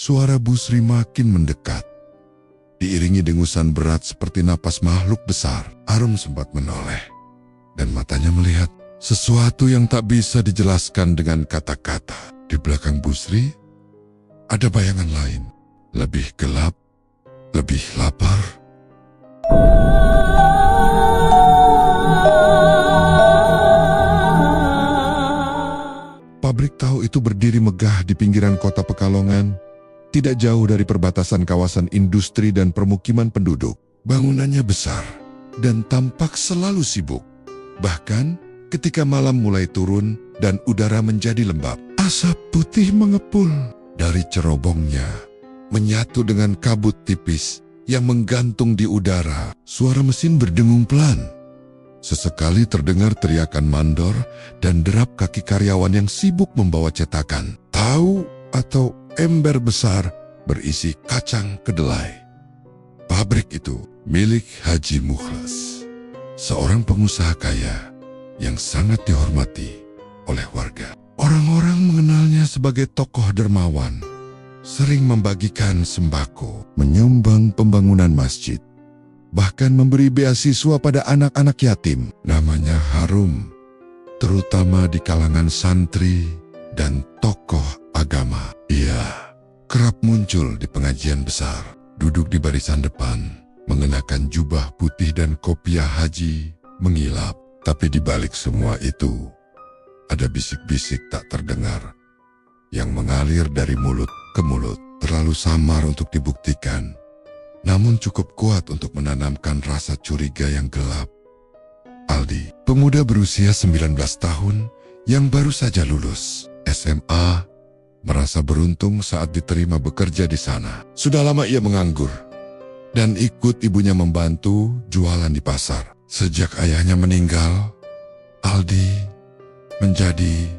Suara Busri makin mendekat. Diiringi dengusan berat seperti napas makhluk besar, Arum sempat menoleh. Dan matanya melihat sesuatu yang tak bisa dijelaskan dengan kata-kata. Di belakang Busri, ada bayangan lain. Lebih gelap, lebih lapar. Pabrik tahu itu berdiri megah di pinggiran kota Pekalongan, tidak jauh dari perbatasan kawasan industri dan permukiman penduduk. Bangunannya besar dan tampak selalu sibuk. Bahkan ketika malam mulai turun dan udara menjadi lembab, asap putih mengepul dari cerobongnya, menyatu dengan kabut tipis yang menggantung di udara. Suara mesin berdengung pelan. Sesekali terdengar teriakan mandor dan derap kaki karyawan yang sibuk membawa cetakan, tahu atau ember besar berisi kacang kedelai. Pabrik itu milik Haji Mukhlas, seorang pengusaha kaya yang sangat dihormati oleh warga. Orang-orang mengenalnya sebagai tokoh dermawan, sering membagikan sembako, menyumbang pembangunan masjid, bahkan memberi beasiswa pada anak-anak yatim. Namanya harum, terutama di kalangan santri dan tokoh agama. Ia kerap muncul di pengajian besar, duduk di barisan depan, mengenakan jubah putih dan kopiah haji, mengilap. Tapi di balik semua itu, ada bisik-bisik tak terdengar yang mengalir dari mulut ke mulut, terlalu samar untuk dibuktikan, namun cukup kuat untuk menanamkan rasa curiga yang gelap. Aldi, pemuda berusia 19 tahun yang baru saja lulus SMA, merasa beruntung saat diterima bekerja di sana. Sudah lama ia menganggur dan ikut ibunya membantu jualan di pasar. Sejak ayahnya meninggal, Aldi menjadi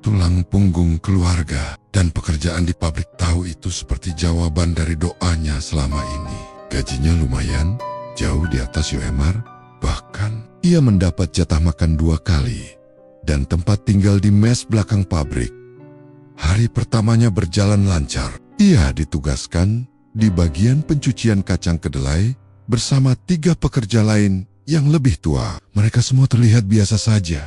tulang punggung keluarga, dan pekerjaan di pabrik tahu itu seperti jawaban dari doanya selama ini. Gajinya lumayan, jauh di atas UMR, bahkan ia mendapat jatah makan 2 kali dan tempat tinggal di mes belakang pabrik. Hari pertamanya berjalan lancar. Ia ditugaskan di bagian pencucian kacang kedelai bersama 3 pekerja lain yang lebih tua. Mereka semua terlihat biasa saja.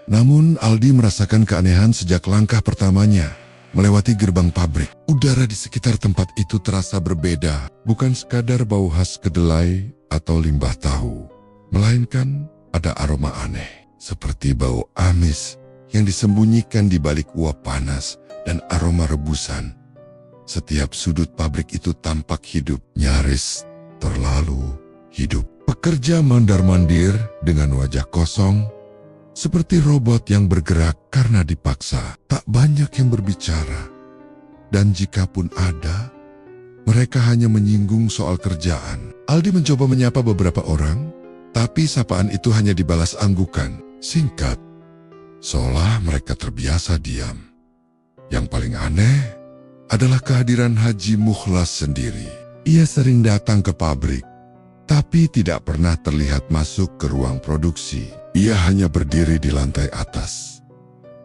Namun Aldi merasakan keanehan sejak langkah pertamanya melewati gerbang pabrik. Udara di sekitar tempat itu terasa berbeda, bukan sekadar bau khas kedelai atau limbah tahu, melainkan ada aroma aneh, seperti bau amis yang disembunyikan di balik uap panas dan aroma rebusan. Setiap sudut pabrik itu tampak hidup, nyaris terlalu hidup. Pekerja mandar-mandir dengan wajah kosong, seperti robot yang bergerak karena dipaksa. Tak banyak yang berbicara, dan jikapun ada, mereka hanya menyinggung soal kerjaan. Aldi mencoba menyapa beberapa orang, tapi sapaan itu hanya dibalas anggukan, singkat, seolah mereka terbiasa diam. Yang paling aneh adalah kehadiran Haji Mukhlas sendiri. Ia sering datang ke pabrik, tapi tidak pernah terlihat masuk ke ruang produksi. Ia hanya berdiri di lantai atas,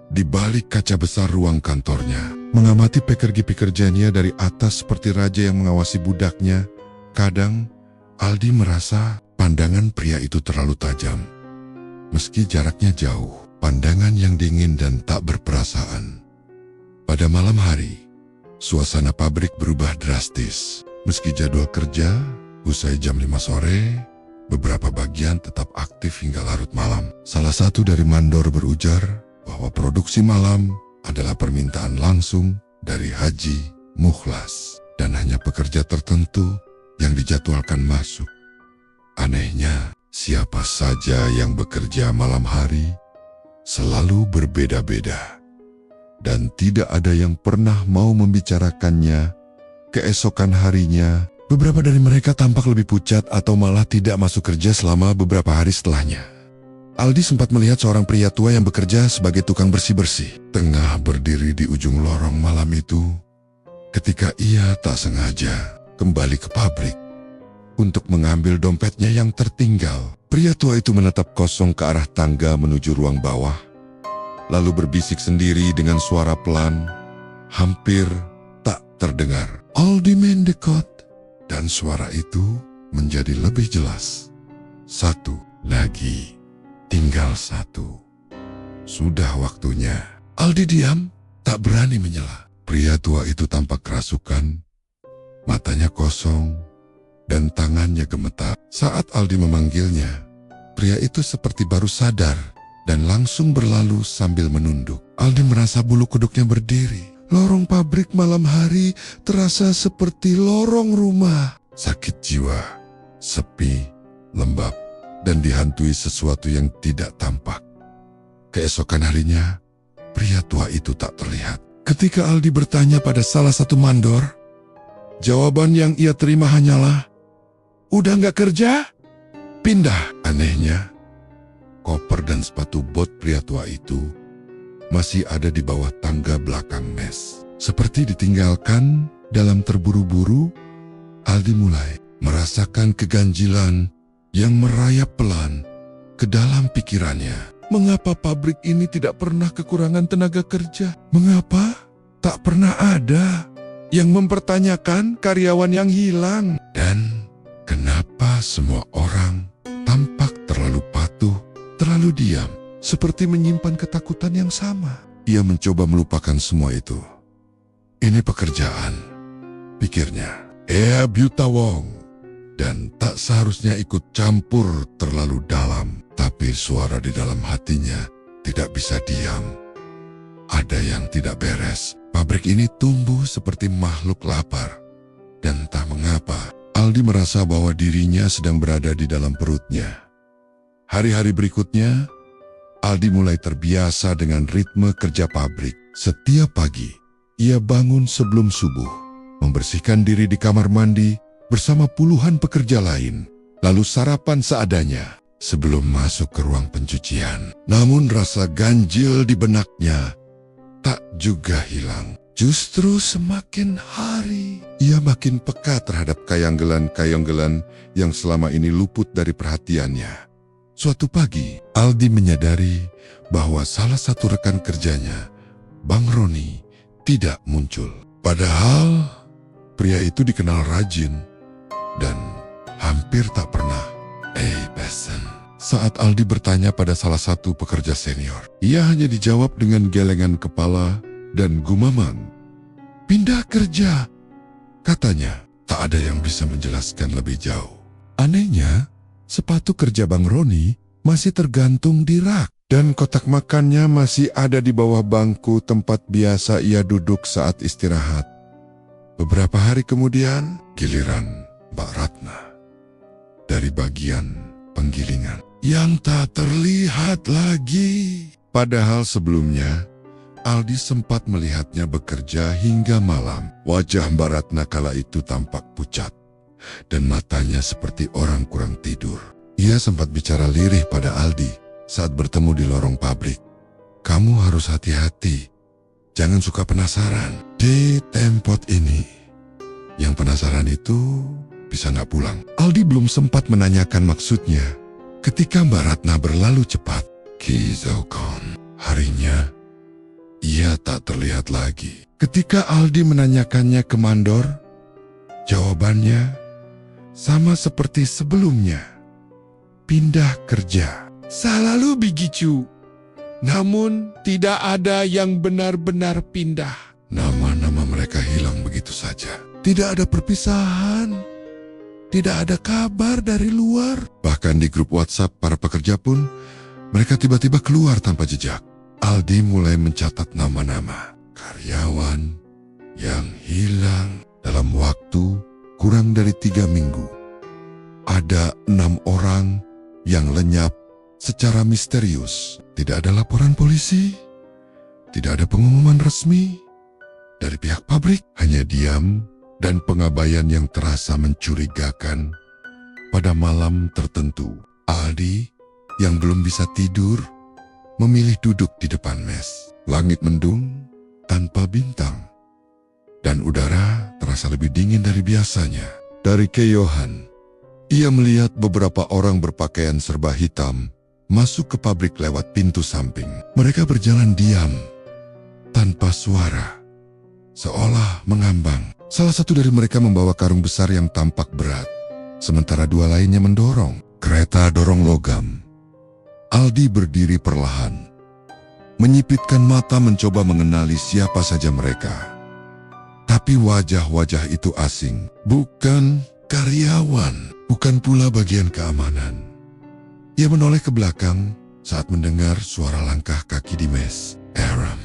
di balik kaca besar ruang kantornya, mengamati pekerja-pekerjanya dari atas seperti raja yang mengawasi budaknya. Kadang, Aldi merasa pandangan pria itu terlalu tajam. Meski jaraknya jauh, pandangan yang dingin dan tak berperasaan. Pada malam hari, suasana pabrik berubah drastis. Meski jadwal kerja usai jam 5 sore, beberapa bagian tetap aktif hingga larut malam. Salah satu dari mandor berujar bahwa produksi malam adalah permintaan langsung dari Haji Mukhlas dan hanya pekerja tertentu yang dijadwalkan masuk. Anehnya, siapa saja yang bekerja malam hari selalu berbeda-beda, dan tidak ada yang pernah mau membicarakannya. Keesokan harinya, beberapa dari mereka tampak lebih pucat atau malah tidak masuk kerja selama beberapa hari setelahnya. Aldi sempat melihat seorang pria tua yang bekerja sebagai tukang bersih-bersih, tengah berdiri di ujung lorong malam itu, ketika ia tak sengaja kembali ke pabrik untuk mengambil dompetnya yang tertinggal. Pria tua itu menatap kosong ke arah tangga menuju ruang bawah, lalu berbisik sendiri dengan suara pelan, hampir tak terdengar. Aldi mendekat, dan suara itu menjadi lebih jelas. Satu lagi, tinggal satu. Sudah waktunya. Aldi diam, tak berani menyela. Pria tua itu tampak kerasukan, matanya kosong, dan tangannya gemetar. Saat Aldi memanggilnya, pria itu seperti baru sadar dan langsung berlalu sambil menunduk. Aldi merasa bulu kuduknya berdiri. Lorong pabrik malam hari terasa seperti lorong rumah. Sakit jiwa, sepi, lembab, dan dihantui sesuatu yang tidak tampak. Keesokan harinya, pria tua itu tak terlihat. Ketika Aldi bertanya pada salah satu mandor, jawaban yang ia terima hanyalah, "Udah nggak kerja? Pindah." Anehnya, koper dan sepatu bot pria tua itu masih ada di bawah tangga belakang mes. Seperti ditinggalkan dalam terburu-buru, Aldi mulai merasakan keganjilan yang merayap pelan ke dalam pikirannya. Mengapa pabrik ini tidak pernah kekurangan tenaga kerja? Mengapa tak pernah ada yang mempertanyakan karyawan yang hilang? Dan kenapa semua orang tampak terlalu patuh, terlalu diam, seperti menyimpan ketakutan yang sama? Ia mencoba melupakan semua itu. Ini pekerjaan, pikirnya. Buta Wong, dan tak seharusnya ikut campur terlalu dalam. Tapi suara di dalam hatinya tidak bisa diam. Ada yang tidak beres. Pabrik ini tumbuh seperti makhluk lapar. Dan entah mengapa, Aldi merasa bahwa dirinya sedang berada di dalam perutnya. Hari-hari berikutnya, Aldi mulai terbiasa dengan ritme kerja pabrik. Setiap pagi, ia bangun sebelum subuh, membersihkan diri di kamar mandi bersama puluhan pekerja lain, lalu sarapan seadanya sebelum masuk ke ruang pencucian. Namun rasa ganjil di benaknya tak juga hilang. Justru semakin hari, ia makin peka terhadap kayanggelan-kayanggelan yang selama ini luput dari perhatiannya. Suatu pagi, Aldi menyadari bahwa salah satu rekan kerjanya, Bang Roni, tidak muncul. Padahal pria itu dikenal rajin dan hampir tak pernah absen. Saat Aldi bertanya pada salah satu pekerja senior, ia hanya dijawab dengan gelengan kepala dan gumaman. "Pindah kerja," katanya. Tak ada yang bisa menjelaskan lebih jauh. Anehnya, sepatu kerja Bang Roni masih tergantung di rak, dan kotak makannya masih ada di bawah bangku tempat biasa ia duduk saat istirahat. Beberapa hari kemudian, giliran Mbak Ratna dari bagian penggilingan yang tak terlihat lagi. Padahal sebelumnya, Aldi sempat melihatnya bekerja hingga malam. Wajah Mbak Ratna kala itu tampak pucat, dan matanya seperti orang kurang tidur. Ia sempat bicara lirih pada Aldi saat bertemu di lorong pabrik. "Kamu harus hati-hati, jangan suka penasaran. Di tempat ini, yang penasaran itu bisa nggak pulang." Aldi belum sempat menanyakan maksudnya ketika Mbak Ratna berlalu cepat. Kizokon, harinya ia tak terlihat lagi. Ketika Aldi menanyakannya ke mandor, jawabannya sama seperti sebelumnya. Pindah kerja. Selalu begitu. Namun tidak ada yang benar-benar pindah. Nama-nama mereka hilang begitu saja. Tidak ada perpisahan. Tidak ada kabar dari luar. Bahkan di grup WhatsApp para pekerja pun, mereka tiba-tiba keluar tanpa jejak. Aldi mulai mencatat nama-nama karyawan yang hilang dalam waktu kurang dari 3 minggu. Ada 6 orang yang lenyap secara misterius. Tidak ada laporan polisi, tidak ada pengumuman resmi dari pihak pabrik. Hanya diam dan pengabaian yang terasa mencurigakan. Pada malam tertentu, Aldi yang belum bisa tidur memilih duduk di depan mes. Langit mendung tanpa bintang, dan udara terasa lebih dingin dari biasanya. Dari kejauhan, ia melihat beberapa orang berpakaian serba hitam masuk ke pabrik lewat pintu samping. Mereka berjalan diam, tanpa suara, seolah mengambang. Salah satu dari mereka membawa karung besar yang tampak berat, sementara dua lainnya mendorong kereta dorong logam. Aldi berdiri perlahan, menyipitkan mata mencoba mengenali siapa saja mereka. Tapi wajah-wajah itu asing, bukan karyawan, bukan pula bagian keamanan. Ia menoleh ke belakang saat mendengar suara langkah kaki di mes. Aram,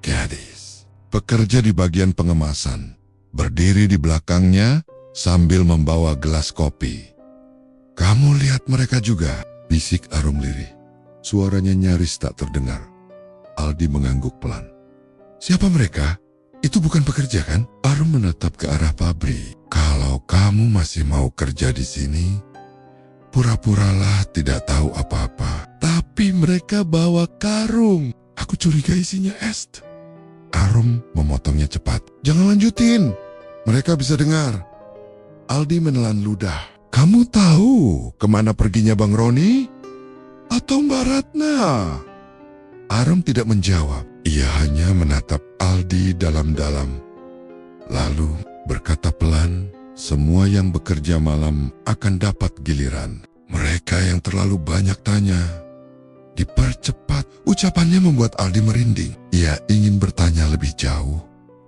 gadis, pekerja di bagian pengemasan, berdiri di belakangnya sambil membawa gelas kopi. "Kamu lihat mereka juga?" bisik Arum lirih. Suaranya nyaris tak terdengar. Aldi mengangguk pelan. "Siapa mereka? Itu bukan pekerja kan?" Arum menatap ke arah pabrik. "Kalau kamu masih mau kerja di sini, pura-puralah tidak tahu apa-apa." "Tapi mereka bawa karung. Aku curiga isinya es." Arum memotongnya cepat. "Jangan lanjutin. Mereka bisa dengar." Aldi menelan ludah. "Kamu tahu kemana perginya Bang Roni? Atau Mbak Ratna?" Arum tidak menjawab. Ia hanya menatap Aldi dalam-dalam. Lalu berkata pelan, "Semua yang bekerja malam akan dapat giliran. Mereka yang terlalu banyak tanya, dipercepat." Ucapannya membuat Aldi merinding. Ia ingin bertanya lebih jauh,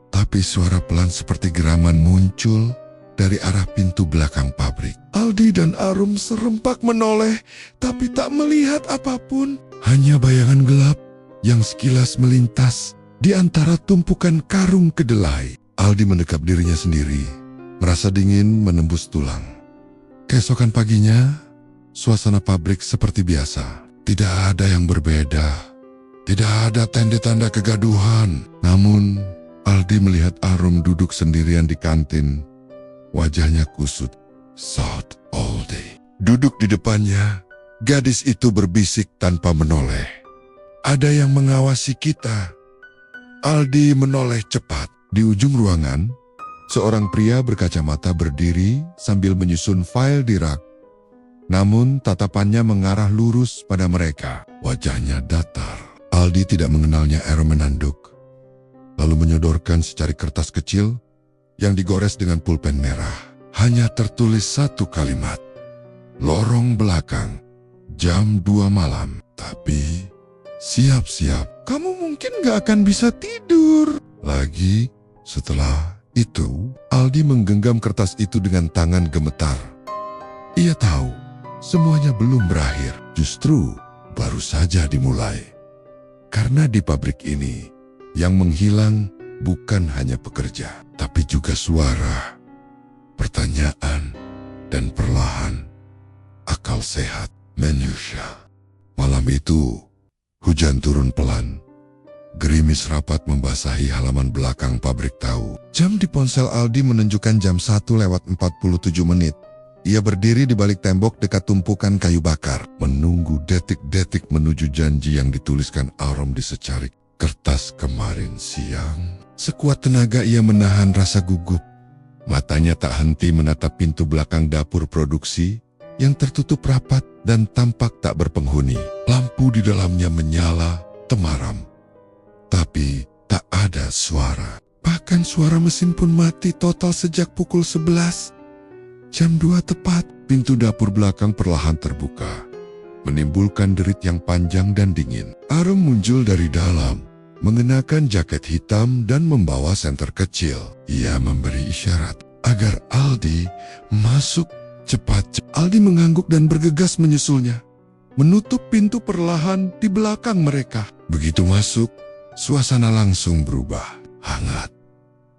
tapi suara pelan seperti geraman muncul dari arah pintu belakang pabrik. Aldi dan Arum serempak menoleh, tapi tak melihat apapun. Hanya bayangan gelap yang sekilas melintas di antara tumpukan karung kedelai. Aldi mendekap dirinya sendiri, merasa dingin menembus tulang. Keesokan paginya, suasana pabrik seperti biasa. Tidak ada yang berbeda. Tidak ada tanda-tanda kegaduhan. Namun, Aldi melihat Arum duduk sendirian di kantin. Wajahnya kusut. "South Aldi." Duduk di depannya, gadis itu berbisik tanpa menoleh. "Ada yang mengawasi kita." Aldi menoleh cepat. Di ujung ruangan, seorang pria berkacamata berdiri sambil menyusun file di rak. Namun tatapannya mengarah lurus pada mereka. Wajahnya datar. Aldi tidak mengenalnya. Arum menanduk, lalu menyodorkan secari kertas kecil yang digores dengan pulpen merah. Hanya tertulis satu kalimat. "Lorong belakang, jam 2 malam. Tapi siap-siap, kamu mungkin gak akan bisa tidur lagi." Setelah itu, Aldi menggenggam kertas itu dengan tangan gemetar. Ia tahu semuanya belum berakhir, justru baru saja dimulai. Karena di pabrik ini, yang menghilang bukan hanya pekerja, tapi juga suara, pertanyaan, dan perlahan akal sehat manusia. Malam itu, hujan turun pelan. Gerimis rapat membasahi halaman belakang pabrik tahu. Jam di ponsel Aldi menunjukkan jam 1:47. Ia berdiri di balik tembok dekat tumpukan kayu bakar, menunggu detik-detik menuju janji yang dituliskan Arum di secarik kertas kemarin siang. Sekuat tenaga ia menahan rasa gugup. Matanya tak henti menatap pintu belakang dapur produksi yang tertutup rapat dan tampak tak berpenghuni. Lampu di dalamnya menyala temaram, tapi tak ada suara. Bahkan suara mesin pun mati total sejak pukul 11. Jam 2 tepat, pintu dapur belakang perlahan terbuka, menimbulkan derit yang panjang dan dingin. Arum muncul dari dalam, mengenakan jaket hitam dan membawa senter kecil. Ia memberi isyarat agar Aldi masuk cepat. Aldi mengangguk dan bergegas menyusulnya, menutup pintu perlahan di belakang mereka. Begitu masuk, suasana langsung berubah, hangat.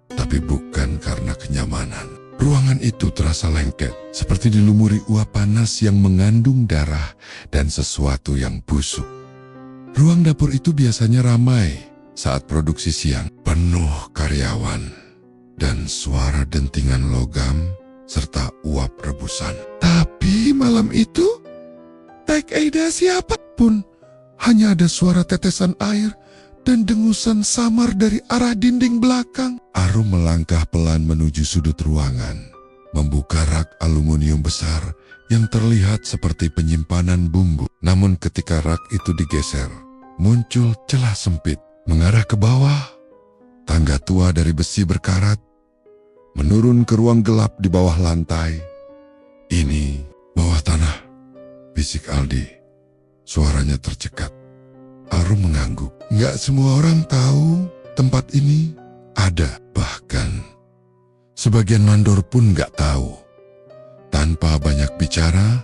Tapi bukan karena kenyamanan. Ruangan itu terasa lengket, seperti dilumuri uap panas yang mengandung darah dan sesuatu yang busuk. Ruang dapur itu biasanya ramai saat produksi siang, penuh karyawan dan suara dentingan logam serta uap rebusan. Tapi malam itu, tak ada siapapun. Hanya ada suara tetesan air dan dengusan samar dari arah dinding belakang. Arum melangkah pelan menuju sudut ruangan, membuka rak aluminium besar yang terlihat seperti penyimpanan bumbu. Namun ketika rak itu digeser, muncul celah sempit mengarah ke bawah. Tangga tua dari besi berkarat menurun ke ruang gelap di bawah lantai. Ini bawah tanah, bisik Aldi. Suaranya tercekat. Arum mengangguk. Nggak semua orang tahu tempat ini ada. Bahkan sebagian mandor pun nggak tahu. Tanpa banyak bicara,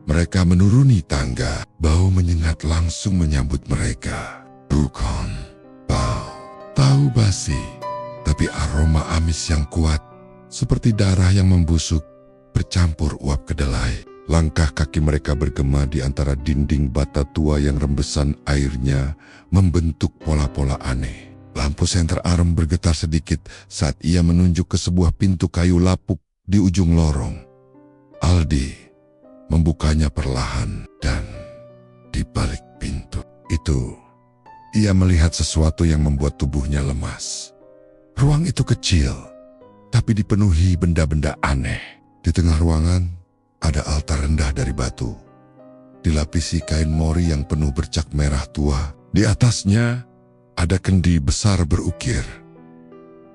mereka menuruni tangga. Bau menyengat langsung menyambut mereka. Bukan bau tahu basi, tapi aroma amis yang kuat, seperti darah yang membusuk, bercampur uap kedelai. Langkah kaki mereka bergema di antara dinding bata tua yang rembesan airnya membentuk pola-pola aneh. Lampu senter Arum bergetar sedikit saat ia menunjuk ke sebuah pintu kayu lapuk di ujung lorong. Aldi membukanya perlahan dan di balik pintu itu, ia melihat sesuatu yang membuat tubuhnya lemas. Ruang itu kecil, tapi dipenuhi benda-benda aneh. Di tengah ruangan, ada altar rendah dari batu, dilapisi kain mori yang penuh bercak merah tua. Di atasnya ada kendi besar berukir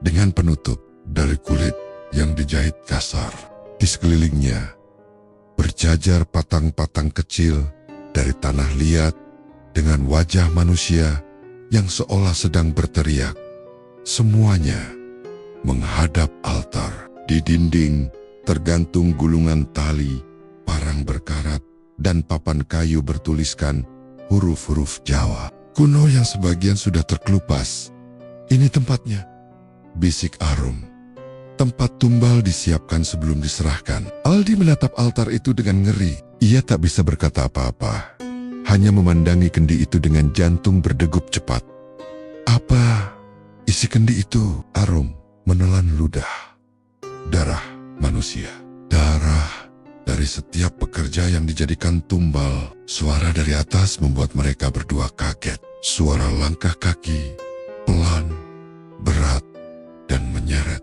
dengan penutup dari kulit yang dijahit kasar. Di sekelilingnya berjajar patang-patang kecil dari tanah liat dengan wajah manusia yang seolah sedang berteriak. Semuanya menghadap altar. Di dinding tergantung gulungan tali, parang berkarat, dan papan kayu bertuliskan huruf-huruf Jawa kuno yang sebagian sudah terkelupas. Ini tempatnya, bisik Arum. Tempat tumbal disiapkan sebelum diserahkan. Aldi menatap altar itu dengan ngeri. Ia tak bisa berkata apa-apa, hanya memandangi kendi itu dengan jantung berdegup cepat. Apa isi kendi itu? Arum menelan ludah. Darah manusia. Darah dari setiap pekerja yang dijadikan tumbal. Suara dari atas membuat mereka berdua kaget. Suara langkah kaki, pelan, berat, dan menyeret.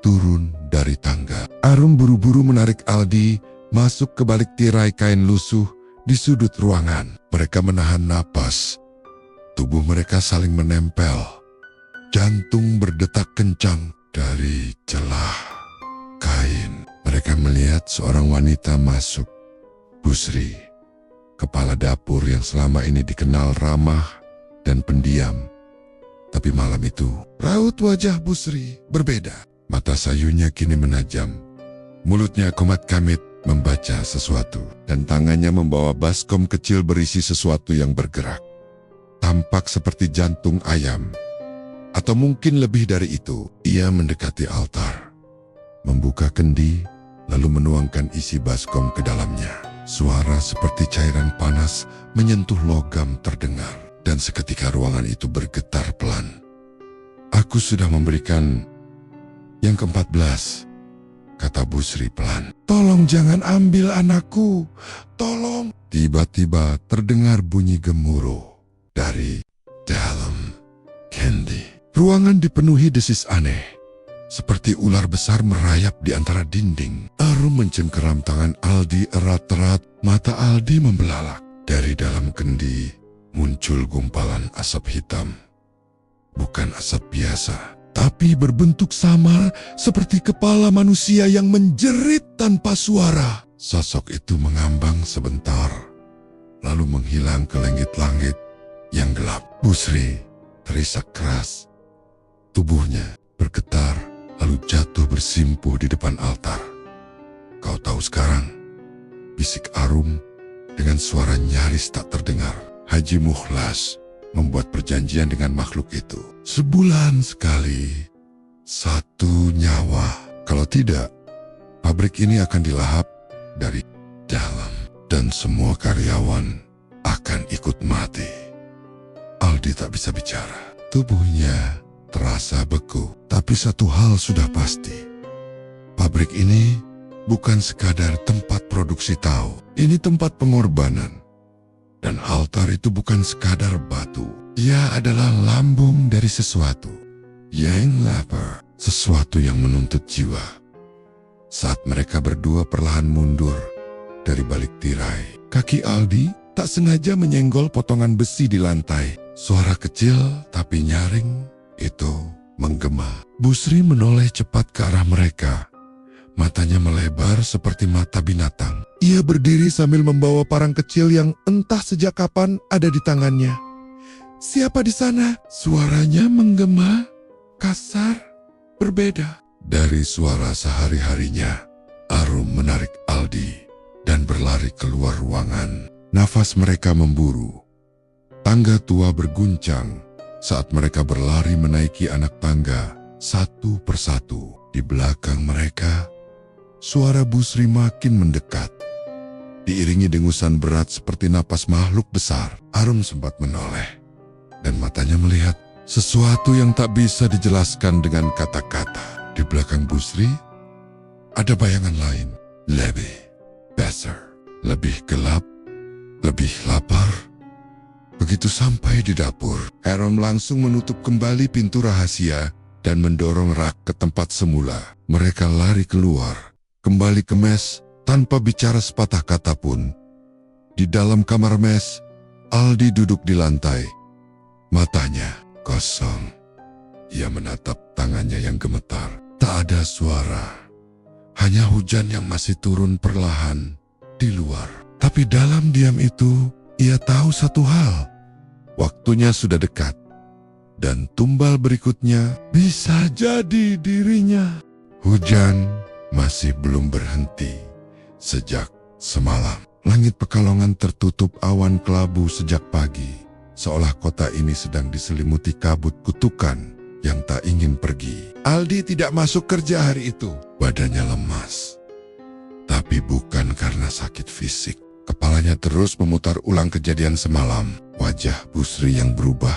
Turun dari tangga. Arum buru-buru menarik Aldi masuk ke balik tirai kain lusuh di sudut ruangan. Mereka menahan napas. Tubuh mereka saling menempel. Jantung berdetak kencang. Dari celah kain, mereka melihat seorang wanita masuk. Busri, kepala dapur yang selama ini dikenal ramah dan pendiam. Tapi malam itu, raut wajah Busri berbeda. Mata sayunya kini menajam. Mulutnya komat kamit membaca sesuatu. Dan tangannya membawa baskom kecil berisi sesuatu yang bergerak. Tampak seperti jantung ayam. Atau mungkin lebih dari itu. Ia mendekati altar, membuka kendi, lalu menuangkan isi baskom ke dalamnya. Suara seperti cairan panas menyentuh logam terdengar. Dan seketika ruangan itu bergetar pelan. Aku sudah memberikan yang ke-14, kata Busri pelan. Tolong jangan ambil anakku, tolong. Tiba-tiba terdengar bunyi gemuruh dari dalam kendi. Ruangan dipenuhi desis aneh, seperti ular besar merayap di antara dinding. Arum mencengkeram tangan Aldi erat-erat, mata Aldi membelalak. Dari dalam kendi muncul gumpalan asap hitam. Bukan asap biasa, tapi berbentuk samar seperti kepala manusia yang menjerit tanpa suara. Sosok itu mengambang sebentar, lalu menghilang ke langit-langit yang gelap. Busri terisak keras. Tubuhnya bergetar, lalu jatuh bersimpuh di depan altar. Kau tahu sekarang, bisik Arum dengan suara nyaris tak terdengar. Haji Mukhlas membuat perjanjian dengan makhluk itu. Sebulan sekali, 1 nyawa. Kalau tidak, pabrik ini akan dilahap dari dalam. Dan semua karyawan akan ikut mati. Aldi tak bisa bicara. Tubuhnya terasa beku. Tapi satu hal sudah pasti. Pabrik ini bukan sekadar tempat produksi tahu. Ini tempat pengorbanan. Dan altar itu bukan sekadar batu. Ia adalah lambung dari sesuatu yang lapar. Sesuatu yang menuntut jiwa. Saat mereka berdua perlahan mundur dari balik tirai, kaki Aldi tak sengaja menyenggol potongan besi di lantai. Suara kecil tapi nyaring itu menggema. Busri menoleh cepat ke arah mereka. Matanya melebar seperti mata binatang. Ia berdiri sambil membawa parang kecil yang entah sejak kapan ada di tangannya. "Siapa di sana?" Suaranya menggema, kasar, berbeda dari suara sehari-harinya. Arum menarik Aldi dan berlari keluar ruangan. Nafas mereka memburu. Tangga tua berguncang saat mereka berlari menaiki anak tangga satu persatu. Di belakang mereka, suara Busri makin mendekat. Diiringi dengusan berat seperti napas makhluk besar, Arum sempat menoleh dan matanya melihat sesuatu yang tak bisa dijelaskan dengan kata-kata. Di belakang Busri, ada bayangan lain, lebih besar, lebih gelap, lebih lapar. Begitu sampai di dapur, Arum langsung menutup kembali pintu rahasia dan mendorong rak ke tempat semula. Mereka lari keluar, kembali ke mes tanpa bicara sepatah kata pun. Di dalam kamar mes, Aldi duduk di lantai. Matanya kosong. Ia menatap tangannya yang gemetar. Tak ada suara. Hanya hujan yang masih turun perlahan di luar. Tapi dalam diam itu, ia tahu satu hal. Waktunya sudah dekat. Dan tumbal berikutnya bisa jadi dirinya. Hujan masih belum berhenti. Sejak semalam, langit Pekalongan tertutup awan kelabu sejak pagi. Seolah kota ini sedang diselimuti kabut kutukan yang tak ingin pergi. Aldi tidak masuk kerja hari itu. Badannya lemas. Tapi bukan karena sakit fisik. Kepalanya terus memutar ulang kejadian semalam. Wajah Busri yang berubah.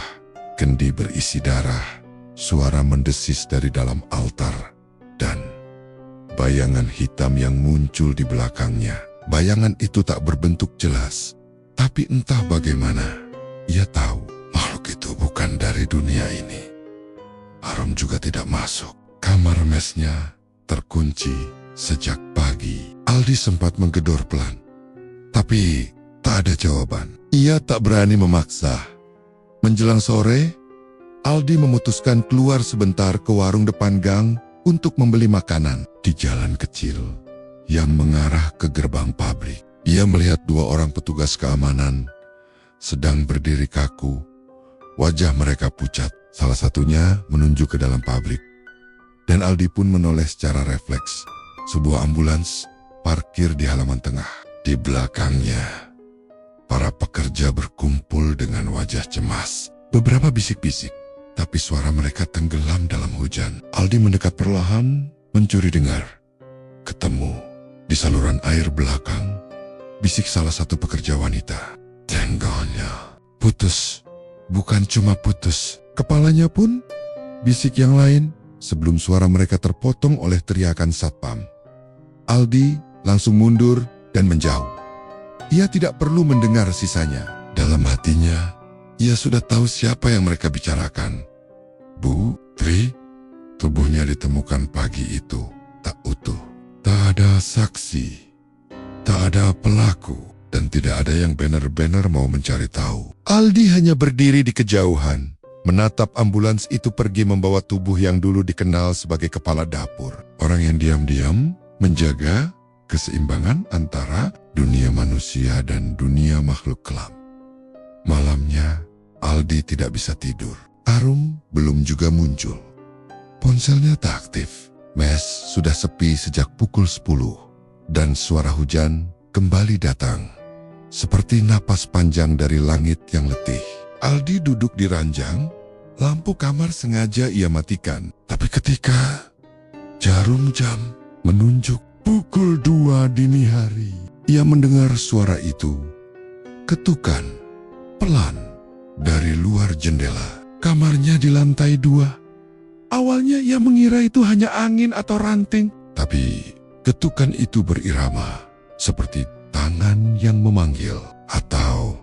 Kendi berisi darah. Suara mendesis dari dalam altar. Dan bayangan hitam yang muncul di belakangnya. Bayangan itu tak berbentuk jelas. Tapi entah bagaimana, ia tahu makhluk itu bukan dari dunia ini. Arum juga tidak masuk. Kamar mesnya terkunci sejak pagi. Aldi sempat menggedor pelan. Tapi tak ada jawaban. Ia tak berani memaksa. Menjelang sore, Aldi memutuskan keluar sebentar ke warung depan gang untuk membeli makanan. Di jalan kecil yang mengarah ke gerbang pabrik, ia melihat dua orang petugas keamanan sedang berdiri kaku. Wajah mereka pucat, salah satunya menunjuk ke dalam pabrik. Dan Aldi pun menoleh secara refleks. Sebuah ambulans parkir di halaman tengah. Di belakangnya, para pekerja berkumpul dengan wajah cemas. Beberapa bisik-bisik, tapi suara mereka tenggelam dalam hujan. Aldi mendekat perlahan, mencuri dengar. Ketemu di saluran air belakang, bisik salah satu pekerja wanita. Tenggolnya putus, bukan cuma putus, kepalanya pun, bisik yang lain sebelum suara mereka terpotong oleh teriakan satpam. Aldi langsung mundur dan menjauh. Ia tidak perlu mendengar sisanya. Dalam hatinya, ia sudah tahu siapa yang mereka bicarakan. Bu Tri, tubuhnya ditemukan pagi itu tak utuh. Tak ada saksi, tak ada pelaku, dan tidak ada yang benar-benar mau mencari tahu. Aldi hanya berdiri di kejauhan, menatap ambulans itu pergi membawa tubuh yang dulu dikenal sebagai kepala dapur. Orang yang diam-diam menjaga keseimbangan antara dunia manusia dan dunia makhluk kelam. Malamnya, Aldi tidak bisa tidur. Arum belum juga muncul. Ponselnya tak aktif. Mes sudah sepi sejak pukul 10. Dan suara hujan kembali datang. Seperti napas panjang dari langit yang letih. Aldi duduk di ranjang. Lampu kamar sengaja ia matikan. Tapi ketika jarum jam menunjuk pukul 2 dini hari, ia mendengar suara itu. Ketukan pelan dari luar jendela. Kamarnya di lantai 2. Awalnya ia mengira itu hanya angin atau ranting. Tapi ketukan itu berirama. Seperti tangan yang memanggil atau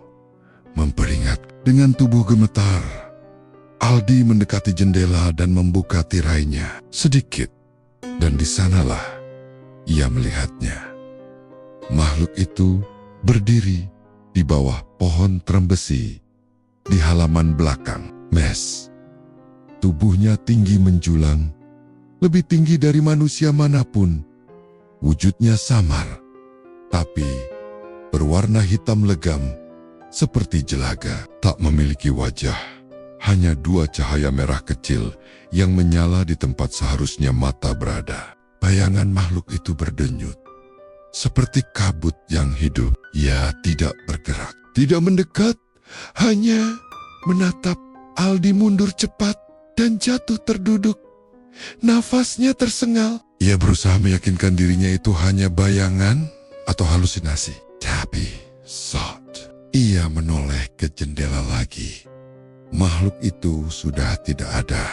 memperingat. Dengan tubuh gemetar, Aldi mendekati jendela dan membuka tirainya sedikit. Dan di sanalah ia melihatnya. Makhluk itu berdiri di bawah pohon trembesi di halaman belakang mes. Tubuhnya tinggi menjulang lebih tinggi dari manusia manapun. Wujudnya samar, tapi berwarna hitam legam, seperti jelaga. Tak memiliki wajah, hanya dua cahaya merah kecil yang menyala di tempat seharusnya mata berada. Bayangan makhluk itu berdenyut, seperti kabut yang hidup. Ia tidak bergerak, tidak mendekat, hanya menatap. Aldi mundur cepat dan jatuh terduduk. Nafasnya tersengal. Ia berusaha meyakinkan dirinya itu hanya bayangan atau halusinasi. Tapi saat ia menoleh ke jendela lagi, makhluk itu sudah tidak ada.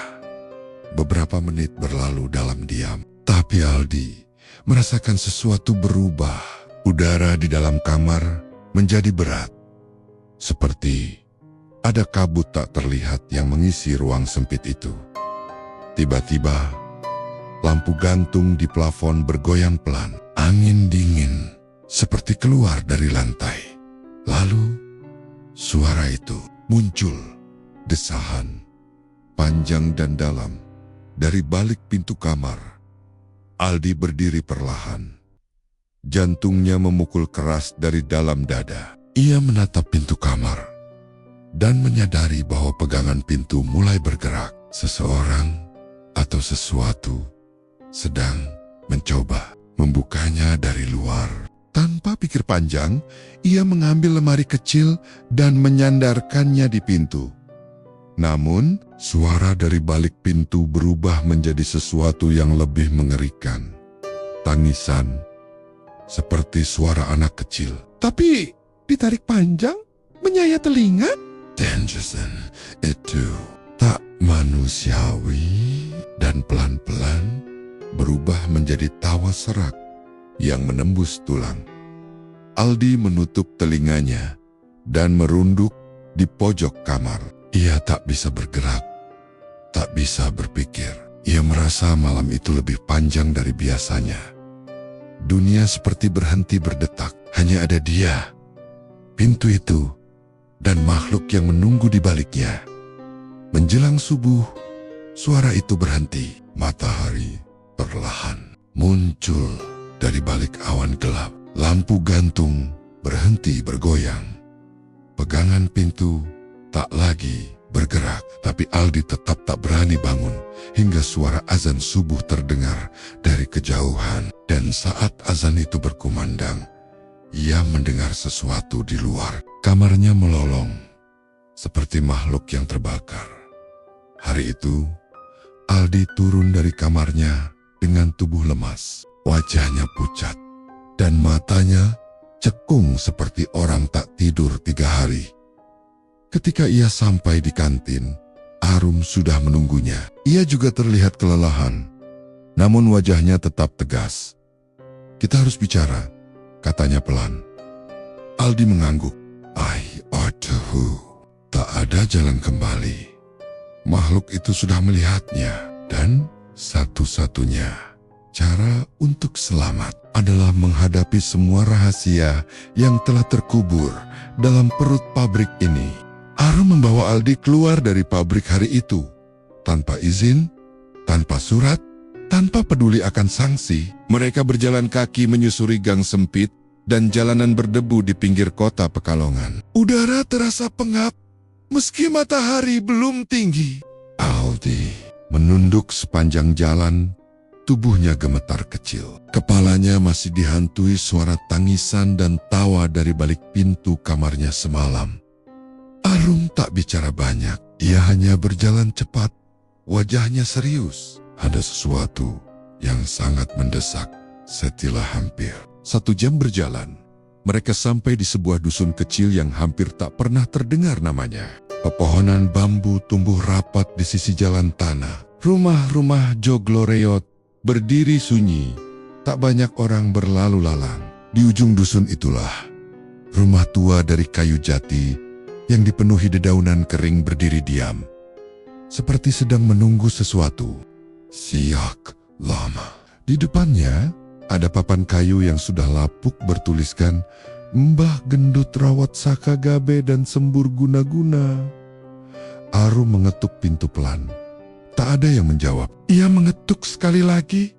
Beberapa menit berlalu dalam diam, tapi Aldi merasakan sesuatu berubah. Udara di dalam kamar menjadi berat, seperti ada kabut tak terlihat yang mengisi ruang sempit itu. Tiba-tiba, lampu gantung di plafon bergoyang pelan. Angin dingin seperti keluar dari lantai. Lalu, suara itu muncul. Desahan, panjang dan dalam, dari balik pintu kamar. Aldi berdiri perlahan. Jantungnya memukul keras dari dalam dada. Ia menatap pintu kamar dan menyadari bahwa pegangan pintu mulai bergerak. Seseorang atau sesuatu sedang mencoba membukanya dari luar. Tanpa pikir panjang, ia mengambil lemari kecil dan menyandarkannya di pintu. Namun, suara dari balik pintu berubah menjadi sesuatu yang lebih mengerikan. Tangisan, seperti suara anak kecil. Tapi ditarik panjang, menyayat telinga. Dangerson itu tak manusiawi dan pelan-pelan berubah menjadi tawa serak yang menembus tulang. Aldi menutup telinganya dan merunduk di pojok kamar. Ia tak bisa bergerak, tak bisa berpikir. Ia merasa malam itu lebih panjang dari biasanya. Dunia seperti berhenti berdetak. Hanya ada dia, pintu itu, dan makhluk yang menunggu di baliknya. Menjelang subuh, suara itu berhenti. Matahari perlahan muncul dari balik awan gelap. Lampu gantung berhenti bergoyang. Pegangan pintu tak lagi bergerak, tapi Aldi tetap tak berani bangun hingga suara azan subuh terdengar dari kejauhan. Dan saat azan itu berkumandang, ia mendengar sesuatu di luar. Kamarnya melolong, seperti makhluk yang terbakar. Hari itu, Aldi turun dari kamarnya dengan tubuh lemas. Wajahnya pucat, dan matanya cekung seperti orang tak tidur 3 hari. Ketika ia sampai di kantin, Arum sudah menunggunya. Ia juga terlihat kelelahan, namun wajahnya tetap tegas. "Kita harus bicara," katanya pelan. Aldi mengangguk. Aduh, tak ada jalan kembali. Makhluk itu sudah melihatnya, dan satu-satunya cara untuk selamat adalah menghadapi semua rahasia yang telah terkubur dalam perut pabrik ini. Arum membawa Aldi keluar dari pabrik hari itu, tanpa izin, tanpa surat, tanpa peduli akan sanksi. Mereka berjalan kaki menyusuri gang sempit dan jalanan berdebu di pinggir kota Pekalongan. Udara terasa pengap, meski matahari belum tinggi. Aldi menunduk sepanjang jalan, tubuhnya gemetar kecil. Kepalanya masih dihantui suara tangisan dan tawa dari balik pintu kamarnya semalam. Arum tak bicara banyak, ia hanya berjalan cepat, wajahnya serius. Ada sesuatu yang sangat mendesak. Setelah hampir 1 jam berjalan, mereka sampai di sebuah dusun kecil yang hampir tak pernah terdengar namanya. Pepohonan bambu tumbuh rapat di sisi jalan tanah. Rumah-rumah joglo reot berdiri sunyi, tak banyak orang berlalu lalang. Di ujung dusun itulah, rumah tua dari kayu jati yang dipenuhi dedaunan kering berdiri diam, seperti sedang menunggu sesuatu. Siak lama. Di depannya, ada papan kayu yang sudah lapuk bertuliskan Mbah Gendut Rawat Saka Gabe dan Sembur Guna-Guna. Arum mengetuk pintu pelan, Tak ada yang menjawab. Ia mengetuk sekali lagi.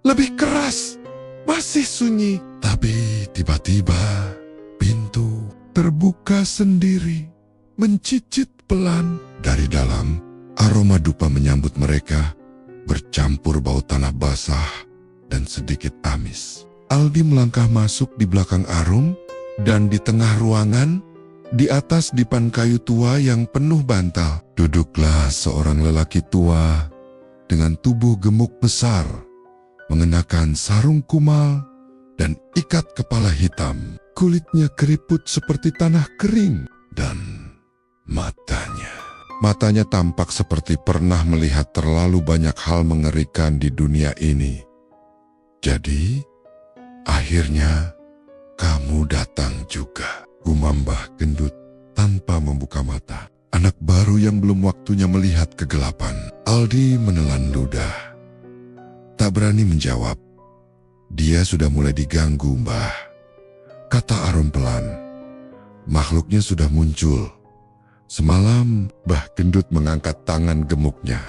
Lebih keras. Masih sunyi. Tapi tiba-tiba pintu terbuka sendiri. Mencicit pelan. Dari dalam, aroma dupa menyambut mereka. Bercampur bau tanah basah dan sedikit amis. Aldi melangkah masuk di belakang Arum. Dan di tengah ruangan, di atas dipan kayu tua yang penuh bantal, duduklah seorang lelaki tua dengan tubuh gemuk besar, mengenakan sarung kumal dan ikat kepala hitam. Kulitnya keriput seperti tanah kering dan matanya tampak seperti pernah melihat terlalu banyak hal mengerikan di dunia ini. Jadi, akhirnya kamu datang juga, gumam Mbah Gendut tanpa membuka mata. Anak baru yang belum waktunya melihat kegelapan. Aldi menelan ludah. Tak berani menjawab. Dia sudah mulai diganggu, Mbah, kata Arum pelan. Makhluknya sudah muncul. Semalam, Mbah Gendut mengangkat tangan gemuknya,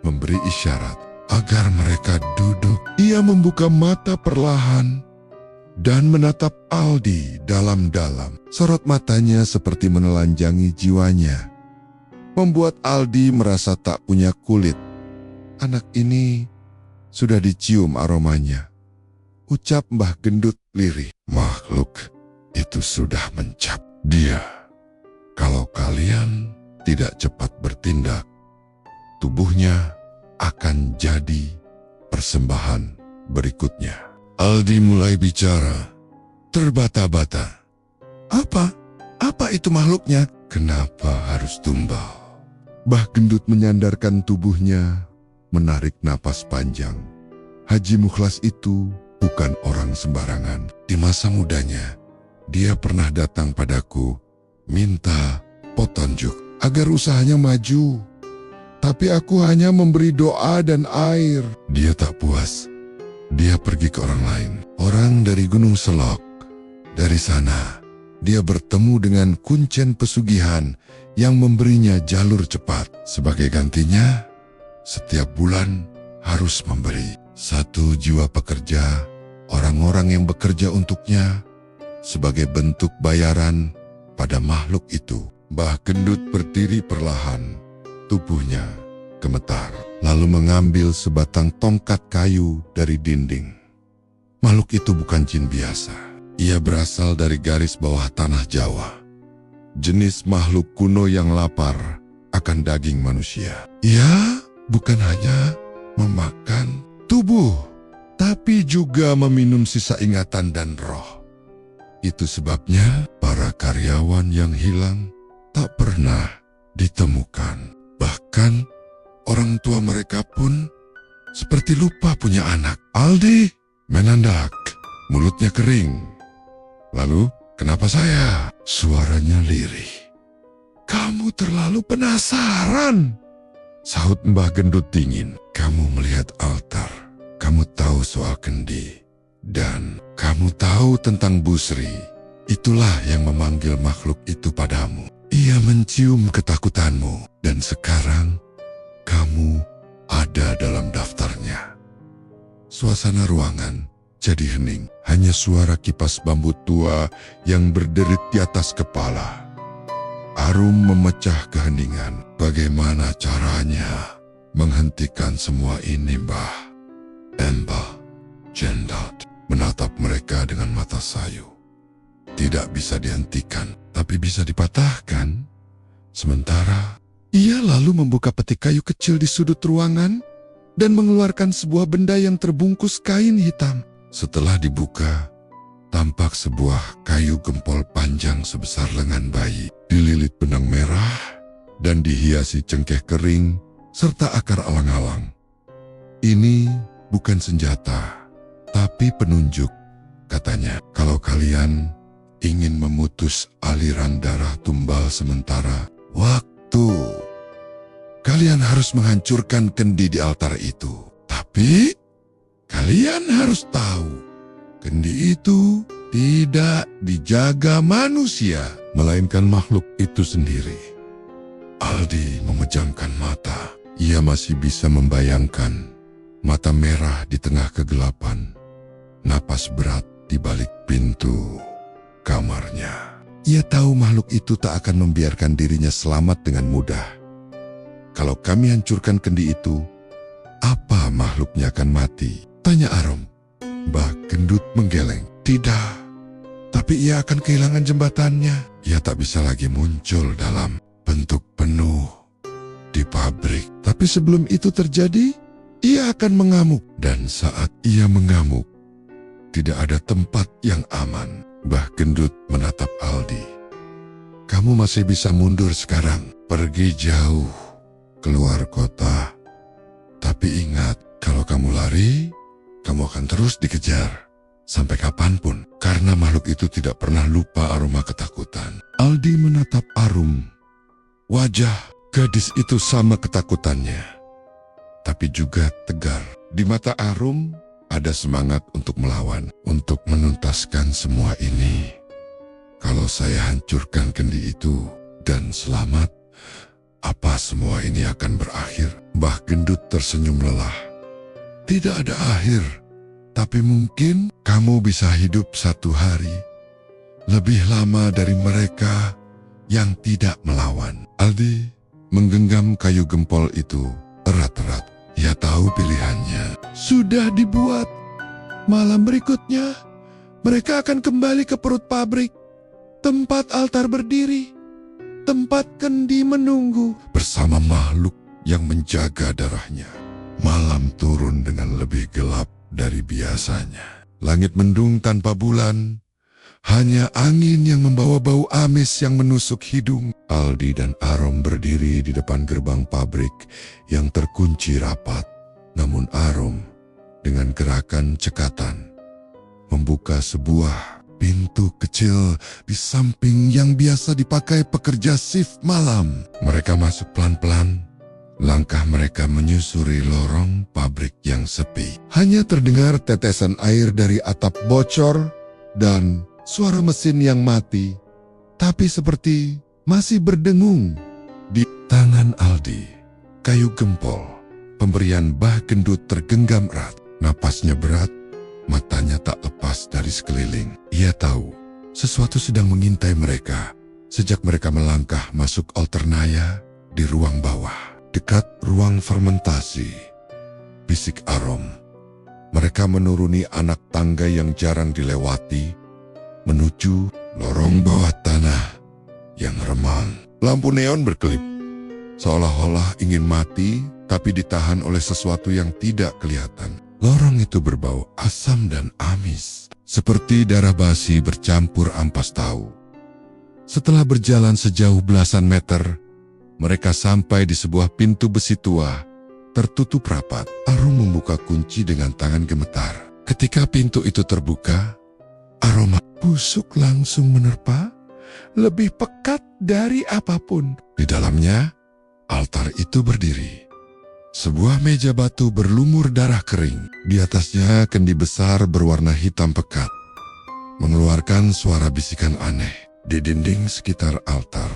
memberi isyarat agar mereka duduk. Ia membuka mata perlahan dan menatap Aldi dalam-dalam. Sorot matanya seperti menelanjangi jiwanya, membuat Aldi merasa tak punya kulit. Anak ini sudah dicium aromanya, ucap Mbah Gendut lirih. Makhluk itu sudah mencap dia. Kalau kalian tidak cepat bertindak, tubuhnya akan jadi persembahan berikutnya. Aldi mulai bicara, terbata-bata. Apa itu makhluknya? Kenapa harus tumbal? Mbah Gendut menyandarkan tubuhnya, menarik napas panjang. Haji Mukhlas itu bukan orang sembarangan. Di masa mudanya, dia pernah datang padaku, minta petunjuk agar usahanya maju. Tapi aku hanya memberi doa dan air. Dia tak puas. Dia pergi ke orang lain, orang dari Gunung Selok. Dari sana, dia bertemu dengan kuncen pesugihan yang memberinya jalur cepat. Sebagai gantinya, setiap bulan harus memberi 1 jiwa pekerja, orang-orang yang bekerja untuknya, sebagai bentuk bayaran pada makhluk itu. Mbah Gendut berdiri perlahan, tubuhnya gemetar, lalu mengambil sebatang tongkat kayu dari dinding. Makhluk itu bukan jin biasa. Ia berasal dari garis bawah tanah Jawa. Jenis makhluk kuno yang lapar akan daging manusia. Ia bukan hanya memakan tubuh, tapi juga meminum sisa ingatan dan roh. Itu sebabnya para karyawan yang hilang tak pernah ditemukan. Bahkan orang tua mereka pun seperti lupa punya anak. Aldi menandak, mulutnya kering. Lalu, kenapa saya? Suaranya lirih. Kamu terlalu penasaran, sahut Mbah Gendut dingin. Kamu melihat altar, kamu tahu soal kendi, dan kamu tahu tentang Busri. Itulah yang memanggil makhluk itu padamu. Ia mencium ketakutanmu, dan sekarang kamu ada dalam daftarnya. Suasana ruangan jadi hening. Hanya suara kipas bambu tua yang berderit di atas kepala. Arum memecah keheningan. Bagaimana caranya menghentikan semua ini, Mbah? Mbah Gendut menatap mereka dengan mata sayu. Tidak bisa dihentikan, tapi bisa dipatahkan. Sementara ia lalu membuka peti kayu kecil di sudut ruangan dan mengeluarkan sebuah benda yang terbungkus kain hitam. Setelah dibuka, tampak sebuah kayu gempol panjang sebesar lengan bayi, dililit benang merah dan dihiasi cengkeh kering serta akar alang-alang. Ini bukan senjata, tapi penunjuk, katanya. Kalau kalian ingin memutus aliran darah tumbal sementara waktu, kalian harus menghancurkan kendi di altar itu. Tapi kalian harus tahu, kendi itu tidak dijaga manusia, melainkan makhluk itu sendiri. Aldi memejamkan mata. Ia masih bisa membayangkan mata merah di tengah kegelapan, napas berat di balik pintu kamarnya. Ia tahu makhluk itu tak akan membiarkan dirinya selamat dengan mudah. Kalau kami hancurkan kendi itu, apa makhluknya akan mati? Tanya Arum. Mbah Gendut menggeleng. Tidak, tapi ia akan kehilangan jembatannya. Ia tak bisa lagi muncul dalam bentuk penuh di pabrik. Tapi sebelum itu terjadi, ia akan mengamuk. Dan saat ia mengamuk, tidak ada tempat yang aman. Mbah Gendut menatap Aldi. Kamu masih bisa mundur sekarang, pergi jauh keluar kota. Tapi ingat, kalau kamu lari, kamu akan terus dikejar. Sampai kapanpun, karena makhluk itu tidak pernah lupa aroma ketakutan. Aldi menatap Arum. Wajah gadis itu sama ketakutannya, tapi juga tegar. Di mata Arum ada semangat untuk melawan, untuk menuntaskan semua ini. Kalau saya hancurkan kendi itu dan selamat, apa semua ini akan berakhir? Mbah Gendut tersenyum lelah. Tidak ada akhir, tapi mungkin kamu bisa hidup satu hari lebih lama dari mereka yang tidak melawan. Aldi menggenggam kayu gempol itu erat-erat. Ia tahu pilihannya sudah dibuat. Malam berikutnya, mereka akan kembali ke perut pabrik, tempat altar berdiri, tempat kendi menunggu bersama makhluk yang menjaga darahnya. Malam turun dengan lebih gelap dari biasanya. Langit mendung tanpa bulan, hanya angin yang membawa bau amis yang menusuk hidung. Aldi dan Arum berdiri di depan gerbang pabrik yang terkunci rapat. Namun Arum dengan gerakan cekatan membuka sebuah pintu kecil di samping yang biasa dipakai pekerja shift malam. Mereka masuk pelan-pelan. Langkah mereka menyusuri lorong pabrik yang sepi. Hanya terdengar tetesan air dari atap bocor dan suara mesin yang mati, tapi seperti masih berdengung. Di tangan Aldi, kayu gempol, pemberian Mbah Gendut tergenggam erat. Napasnya berat, matanya tak lepas dari sekeliling. Ia tahu sesuatu sedang mengintai mereka sejak mereka melangkah masuk alternaya di ruang bawah. Dekat ruang fermentasi, bisik Arum. Mereka menuruni anak tangga yang jarang dilewati, menuju lorong bawah tanah yang remang. Lampu neon berkelip, seolah-olah ingin mati, tapi ditahan oleh sesuatu yang tidak kelihatan. Lorong itu berbau asam dan amis, seperti darah basi bercampur ampas tahu. Setelah berjalan sejauh belasan meter, mereka sampai di sebuah pintu besi tua, tertutup rapat. Arum membuka kunci dengan tangan gemetar. Ketika pintu itu terbuka, aroma busuk langsung menerpa, lebih pekat dari apapun. Di dalamnya, altar itu berdiri. Sebuah meja batu berlumur darah kering. Di atasnya kendi besar berwarna hitam pekat, mengeluarkan suara bisikan aneh. Di dinding sekitar altar,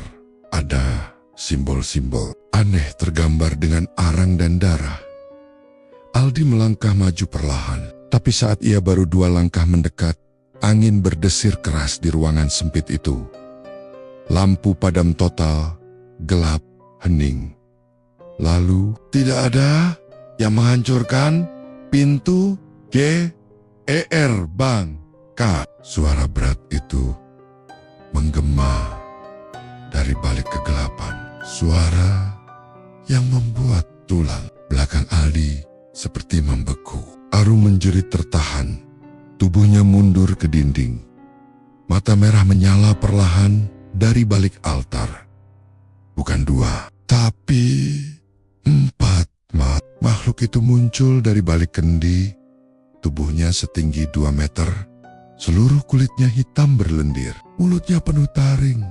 ada simbol-simbol aneh tergambar dengan arang dan darah. Aldi melangkah maju perlahan, tapi saat ia baru 2 langkah mendekat, angin berdesir keras di ruangan sempit itu. Lampu padam total, gelap, hening. Lalu, tidak ada yang menghancurkan pintu GER Bang K. Suara berat itu menggema dari balik kegelapan. Suara yang membuat tulang belakang Aldi seperti membeku. Arum menjerit tertahan. Tubuhnya mundur ke dinding. Mata merah menyala perlahan dari balik altar. Bukan 2, tapi 4 makhluk itu muncul dari balik kendi. Tubuhnya setinggi 2 meter. Seluruh kulitnya hitam berlendir. Mulutnya penuh taring,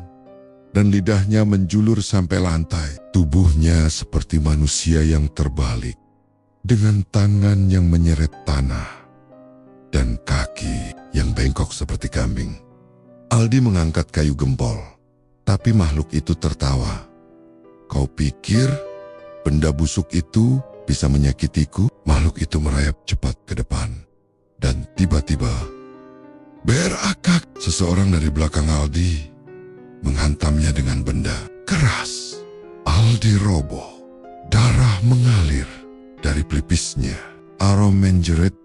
dan lidahnya menjulur sampai lantai. Tubuhnya seperti manusia yang terbalik, dengan tangan yang menyeret tanah, dan kaki yang bengkok seperti kambing. Aldi mengangkat kayu gempol, tapi makhluk itu tertawa. Kau pikir Benda busuk itu bisa menyakitiku. Makhluk itu merayap cepat ke depan. Dan tiba-tiba, berakak, seseorang dari belakang Aldi menghantamnya dengan benda keras. Aldi roboh. Darah mengalir dari pelipisnya. Arom menjerit,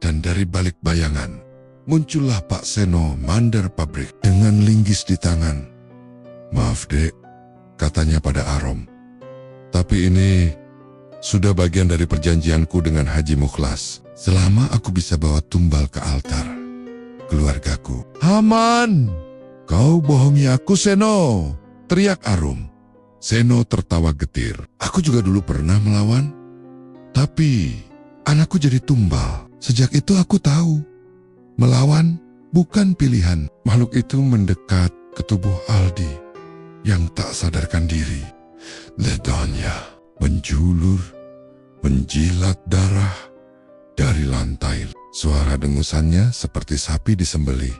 dan dari balik bayangan muncullah Pak Seno mandor pabrik dengan linggis di tangan. "Maaf, Dek," katanya pada Arom. "Tapi ini sudah bagian dari perjanjianku dengan Haji Mukhlas. Selama aku bisa bawa tumbal ke altar keluargaku." "Haman, kau bohongi aku, Seno!" teriak Arom. Seno tertawa getir. "Aku juga dulu pernah melawan, tapi anakku jadi tumbal. Sejak itu aku tahu, melawan bukan pilihan." Makhluk itu mendekat ke tubuh Aldi yang tak sadarkan diri. Lidahnya menjulur, menjilat darah dari lantai. Suara dengusannya seperti sapi disembelih.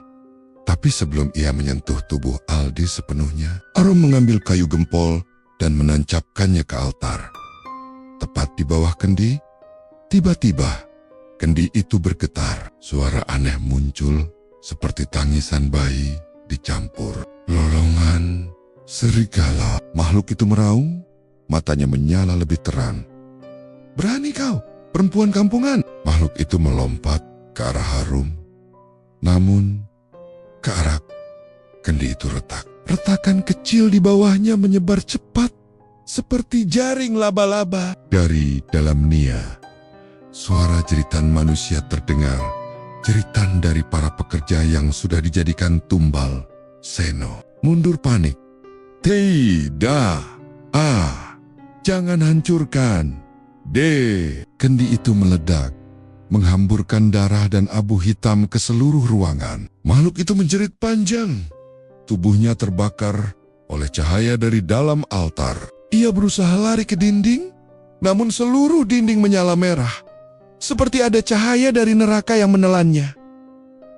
Tapi sebelum ia menyentuh tubuh Aldi sepenuhnya, Arom mengambil kayu gempol dan menancapkannya ke altar. Tepat di bawah kendi, tiba-tiba kendi itu bergetar. Suara aneh muncul seperti tangisan bayi dicampur lolongan serigala. Makhluk itu meraung, matanya menyala lebih terang. "Berani kau, perempuan kampungan!" Makhluk itu melompat ke arah Arom. Namun, ke arah kendi itu retak. Retakan kecil di bawahnya menyebar cepat, seperti jaring laba-laba. Dari dalam Nia, suara jeritan manusia terdengar. Jeritan dari para pekerja yang sudah dijadikan tumbal. Seno mundur panik. "Tidak, jangan hancurkan. Kendi itu meledak, menghamburkan darah dan abu hitam ke seluruh ruangan. Makhluk itu menjerit panjang. Tubuhnya terbakar oleh cahaya dari dalam altar. Ia berusaha lari ke dinding, namun seluruh dinding menyala merah, seperti ada cahaya dari neraka yang menelannya.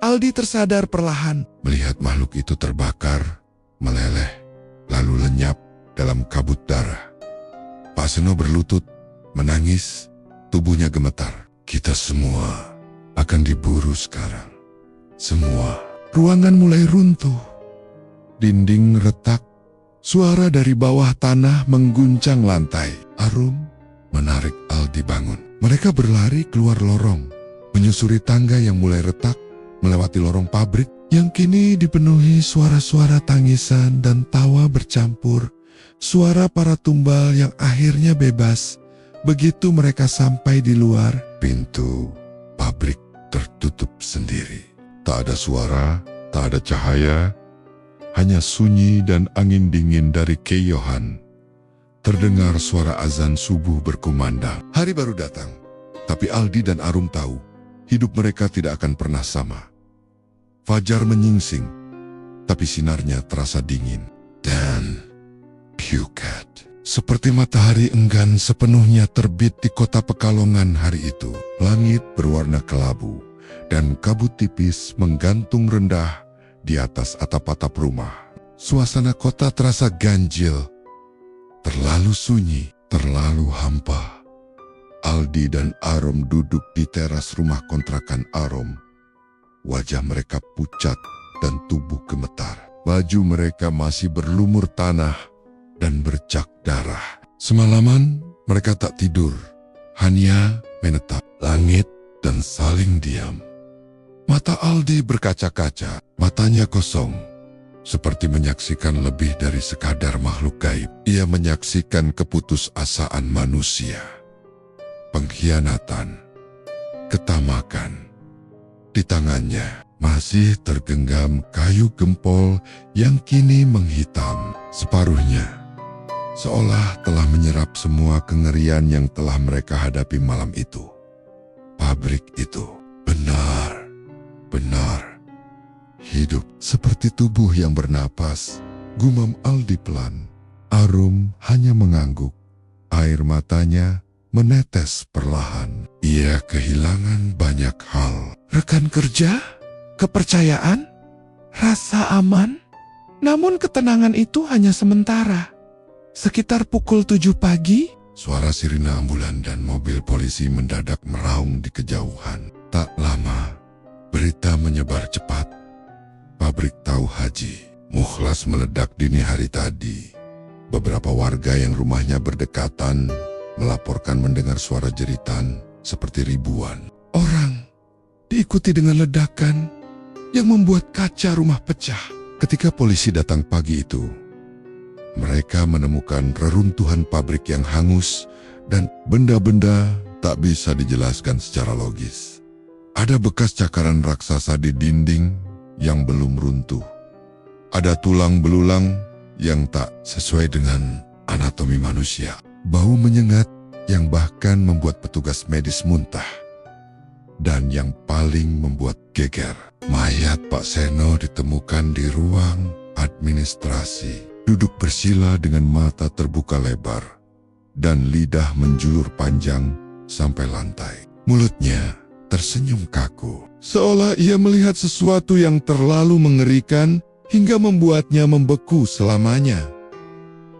Aldi tersadar perlahan, melihat makhluk itu terbakar, meleleh, lalu lenyap dalam kabut darah. Pak Seno berlutut, menangis, tubuhnya gemetar. "Kita semua akan diburu sekarang. Semua." Ruangan mulai runtuh. Dinding retak. Suara dari bawah tanah mengguncang lantai. Arom menarik Aldi bangun. Mereka berlari keluar lorong, menyusuri tangga yang mulai retak, melewati lorong pabrik yang kini dipenuhi suara-suara tangisan dan tawa bercampur. Suara para tumbal yang akhirnya bebas. Begitu mereka sampai di luar, pintu pabrik tertutup sendiri. Tak ada suara, tak ada cahaya, hanya sunyi dan angin dingin dari keyohan. Terdengar suara azan subuh berkumandang. Hari baru datang, tapi Aldi dan Arom tahu, hidup mereka tidak akan pernah sama. Fajar menyingsing, tapi sinarnya terasa dingin dan pucat. Seperti matahari enggan sepenuhnya terbit di kota Pekalongan hari itu. Langit berwarna kelabu dan kabut tipis menggantung rendah di atas atap-atap rumah. Suasana kota terasa ganjil, terlalu sunyi, terlalu hampa. Aldi dan Arom duduk di teras rumah kontrakan Arom. Wajah mereka pucat dan tubuh gemetar. Baju mereka masih berlumur tanah dan bercak darah. Semalaman mereka tak tidur, hanya menatap langit dan saling diam. Mata Aldi berkaca-kaca, matanya kosong, seperti menyaksikan lebih dari sekadar makhluk gaib. Ia menyaksikan keputusasaan manusia, pengkhianatan, ketamakan. Di tangannya masih tergenggam kayu gempol yang kini menghitam separuhnya, seolah telah menyerap semua kengerian yang telah mereka hadapi malam itu. Pabrik itu benar hidup seperti tubuh yang bernapas, gumam Aldi pelan. Arom hanya mengangguk, air matanya menetes perlahan. Ia kehilangan banyak hal. Rekan kerja, kepercayaan, rasa aman. Namun ketenangan itu hanya sementara. Sekitar pukul 7 pagi, Suara sirine ambulan dan mobil polisi mendadak meraung di kejauhan. Tak lama, berita menyebar cepat. Pabrik tahu Haji Mukhlas meledak dini hari tadi. Beberapa warga yang rumahnya berdekatan melaporkan mendengar suara jeritan seperti ribuan orang. Diikuti dengan ledakan yang membuat kaca rumah pecah. Ketika polisi datang pagi itu, mereka menemukan reruntuhan pabrik yang hangus dan benda-benda tak bisa dijelaskan secara logis. Ada bekas cakaran raksasa di dinding yang belum runtuh. Ada tulang belulang yang tak sesuai dengan anatomi manusia. Bau menyengat yang bahkan membuat petugas medis muntah. Dan yang paling membuat geger, mayat Pak Seno ditemukan di ruang administrasi. Duduk bersila dengan mata terbuka lebar dan lidah menjulur panjang sampai lantai. Mulutnya tersenyum kaku, seolah ia melihat sesuatu yang terlalu mengerikan hingga membuatnya membeku selamanya.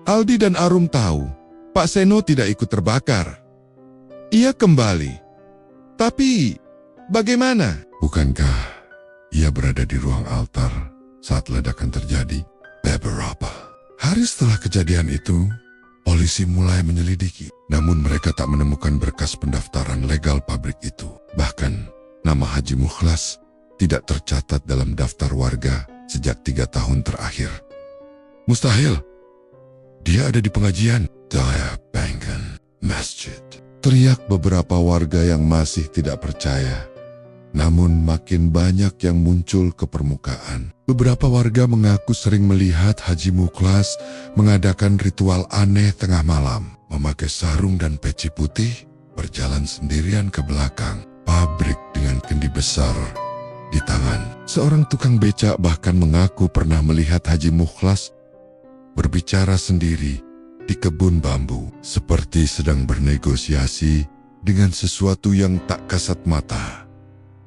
Aldi dan Arum tahu Pak Seno tidak ikut terbakar. Ia kembali. Tapi bagaimana? Bukankah ia berada di ruang altar saat ledakan terjadi? Beberapa hari setelah kejadian itu, polisi mulai menyelidiki. Namun mereka tak menemukan berkas pendaftaran legal pabrik itu. Bahkan, nama Haji Mukhlas tidak tercatat dalam daftar warga sejak 3 tahun terakhir. Mustahil. Dia ada di pengajian. Daya Bangun Masjid. Teriak beberapa warga yang masih tidak percaya. Namun makin banyak yang muncul ke permukaan. Beberapa warga mengaku sering melihat Haji Mukhlas mengadakan ritual aneh tengah malam, memakai sarung dan peci putih, berjalan sendirian ke belakang pabrik dengan kendi besar di tangan. Seorang tukang becak bahkan mengaku pernah melihat Haji Mukhlas berbicara sendiri di kebun bambu, seperti sedang bernegosiasi dengan sesuatu yang tak kasat mata.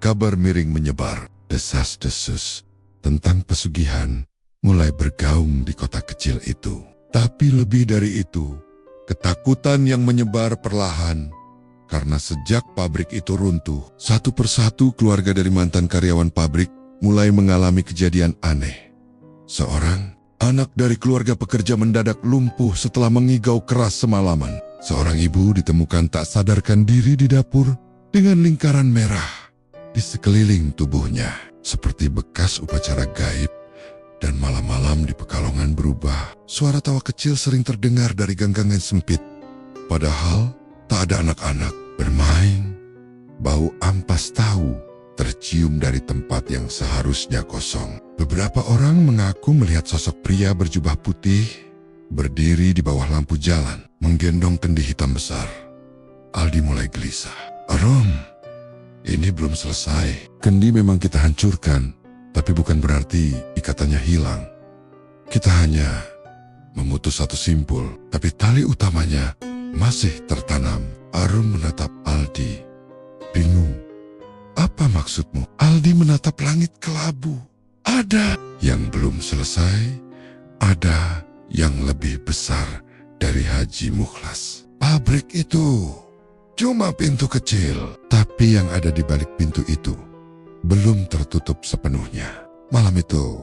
Kabar miring menyebar, desas-desus tentang pesugihan mulai bergaung di kota kecil itu. Tapi lebih dari itu, ketakutan yang menyebar perlahan karena sejak pabrik itu runtuh, satu persatu keluarga dari mantan karyawan pabrik mulai mengalami kejadian aneh. Seorang anak dari keluarga pekerja mendadak lumpuh setelah mengigau keras semalaman. Seorang ibu ditemukan tak sadarkan diri di dapur dengan lingkaran merah di sekeliling tubuhnya, seperti bekas upacara gaib. Dan malam-malam di Pekalongan berubah. Suara tawa kecil sering terdengar dari gang-gang yang sempit. Padahal tak ada anak-anak bermain. Bau ampas tahu tercium dari tempat yang seharusnya kosong. Beberapa orang mengaku melihat sosok pria berjubah putih berdiri di bawah lampu jalan, menggendong kendi hitam besar. Aldi mulai gelisah. Arum, ini belum selesai. Kendi memang kita hancurkan, tapi bukan berarti ikatannya hilang. Kita hanya memutus satu simpul, tapi tali utamanya masih tertanam. Arum menatap Aldi, bingung. Apa maksudmu? Aldi menatap langit kelabu. Ada yang belum selesai, ada yang lebih besar dari Haji Mukhlas. Pabrik itu cuma pintu kecil, tapi yang ada di balik pintu itu belum tertutup sepenuhnya. Malam itu,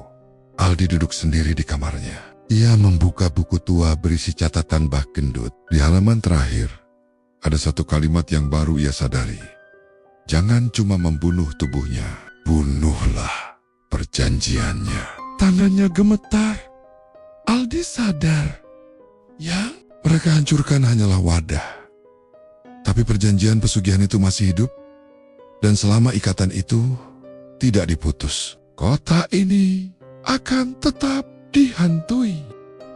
Aldi duduk sendiri di kamarnya. Ia membuka buku tua berisi catatan Mbah Gendut. Di halaman terakhir, ada satu kalimat yang baru ia sadari. Jangan cuma membunuh tubuhnya, bunuhlah perjanjiannya. Tangannya gemetar. Aldi sadar, yang mereka hancurkan hanyalah wadah. Tapi perjanjian pesugihan itu masih hidup, dan selama ikatan itu tidak diputus, kota ini akan tetap dihantui.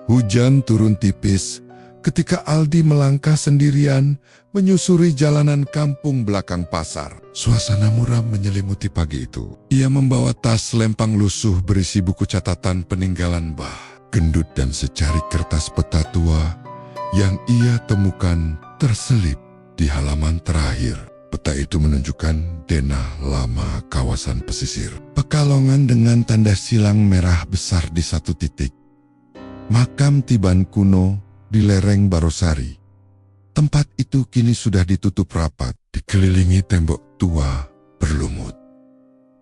Hujan turun tipis ketika Aldi melangkah sendirian menyusuri jalanan kampung belakang pasar. Suasana muram menyelimuti pagi itu. Ia membawa tas lempang lusuh berisi buku catatan peninggalan Mbah Gendut dan secari kertas peta tua yang ia temukan terselip di halaman terakhir. Peta itu menunjukkan denah lama kawasan pesisir Pekalongan dengan tanda silang merah besar di satu titik. Makam Tiban kuno di lereng Barosari. Tempat itu kini sudah ditutup rapat, dikelilingi tembok tua berlumut,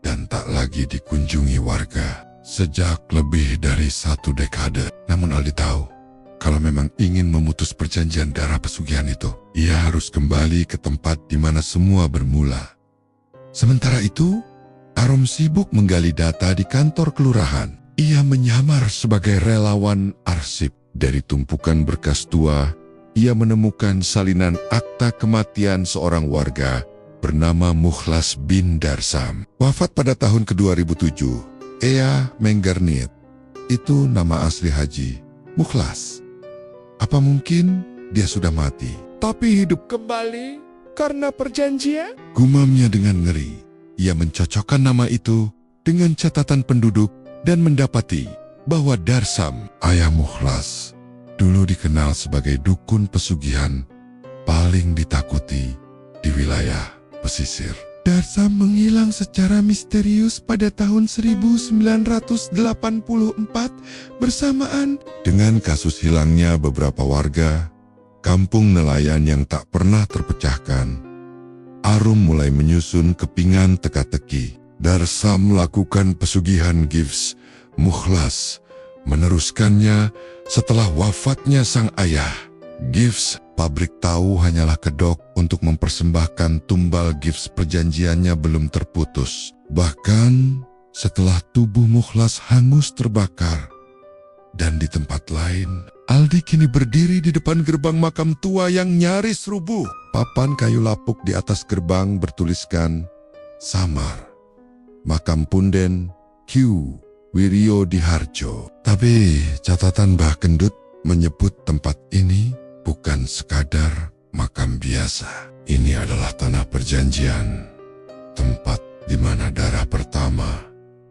dan tak lagi dikunjungi warga sejak lebih dari 1 dekade. Namun Aldi tahu, kalau memang ingin memutus perjanjian darah pesugihan itu, ia harus kembali ke tempat di mana semua bermula. Sementara itu, Arum sibuk menggali data di kantor kelurahan. Ia menyamar sebagai relawan arsip. Dari tumpukan berkas tua, ia menemukan salinan akta kematian seorang warga bernama Mukhlas bin Darsam. Wafat pada tahun ke-2007. Ea Menggernit. Itu nama asli Haji Mukhlas. Apa mungkin dia sudah mati, tapi hidup kembali karena perjanjian? Gumamnya dengan ngeri. Ia mencocokkan nama itu dengan catatan penduduk dan mendapati bahwa Darsam, ayah Mukhlas, dulu dikenal sebagai dukun pesugihan paling ditakuti di wilayah pesisir. Darsam menghilang secara misterius pada tahun 1984 bersamaan dengan kasus hilangnya beberapa warga kampung nelayan yang tak pernah terpecahkan. Arum mulai menyusun kepingan teka-teki. Darsam melakukan pesugihan Gifs. Mukhlas meneruskannya setelah wafatnya sang ayah. Gifs, pabrik tahu, hanyalah kedok untuk mempersembahkan tumbal Gifs. Perjanjiannya belum terputus. Bahkan setelah tubuh Mukhlas hangus terbakar. Dan di tempat lain, Aldi kini berdiri di depan gerbang makam tua yang nyaris rubuh. Papan kayu lapuk di atas gerbang bertuliskan Samar, Makam Punden Q. Wiryo Diharjo. Tapi catatan Mbah Gendut menyebut tempat ini bukan sekadar makam biasa. Ini adalah tanah perjanjian, tempat di mana darah pertama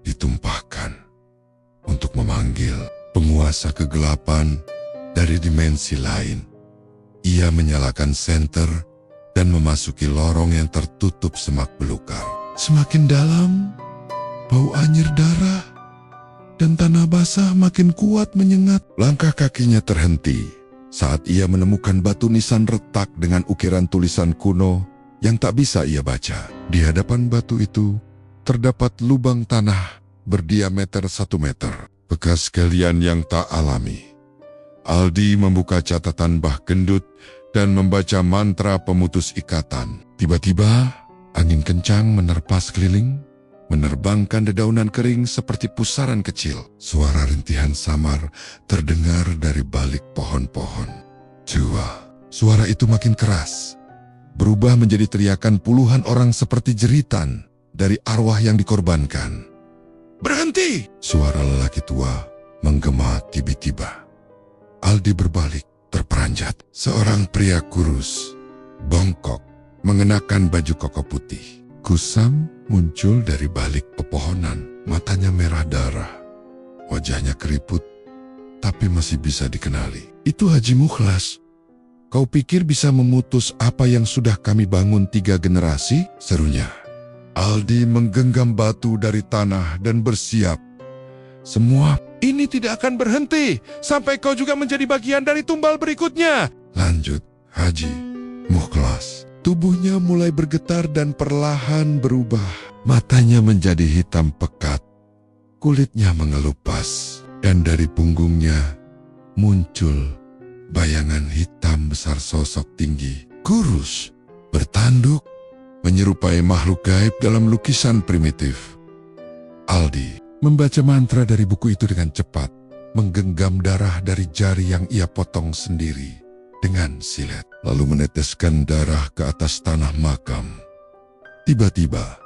ditumpahkan untuk memanggil penguasa kegelapan dari dimensi lain. Ia menyalakan senter dan memasuki lorong yang tertutup semak belukar. Semakin dalam, bau anyir darah dan tanah basah makin kuat menyengat. Langkah kakinya terhenti saat ia menemukan batu nisan retak dengan ukiran tulisan kuno yang tak bisa ia baca. Di hadapan batu itu terdapat lubang tanah berdiameter 1 meter. Bekas galian yang tak alami. Aldi membuka catatan Mbah Gendut dan membaca mantra pemutus ikatan. Tiba-tiba, angin kencang menerpa sekeliling, menerbangkan dedaunan kering seperti pusaran kecil. Suara rintihan samar terdengar dari balik pohon-pohon. Suara itu makin keras, berubah menjadi teriakan puluhan orang seperti jeritan dari arwah yang dikorbankan. "Berhenti!" Suara lelaki tua menggema tiba-tiba. Aldi berbalik, terperanjat. Seorang pria kurus, bongkok, mengenakan baju koko putih. Kusam muncul dari balik pepohonan. Matanya merah darah. Wajahnya keriput, tapi masih bisa dikenali. "Itu Haji Mukhlas. Kau pikir bisa memutus apa yang sudah kami bangun 3 generasi?" serunya. Aldi menggenggam batu dari tanah dan bersiap. "Semua ini tidak akan berhenti sampai kau juga menjadi bagian dari tumbal berikutnya," lanjut Haji Mukhlas. Tubuhnya mulai bergetar dan perlahan berubah. Matanya menjadi hitam pekat, kulitnya mengelupas, dan dari punggungnya muncul bayangan hitam besar sosok tinggi, kurus, bertanduk, menyerupai makhluk gaib dalam lukisan primitif. Aldi membaca mantra dari buku itu dengan cepat, menggenggam darah dari jari yang ia potong sendiri dengan silet, lalu meneteskan darah ke atas tanah makam. Tiba-tiba,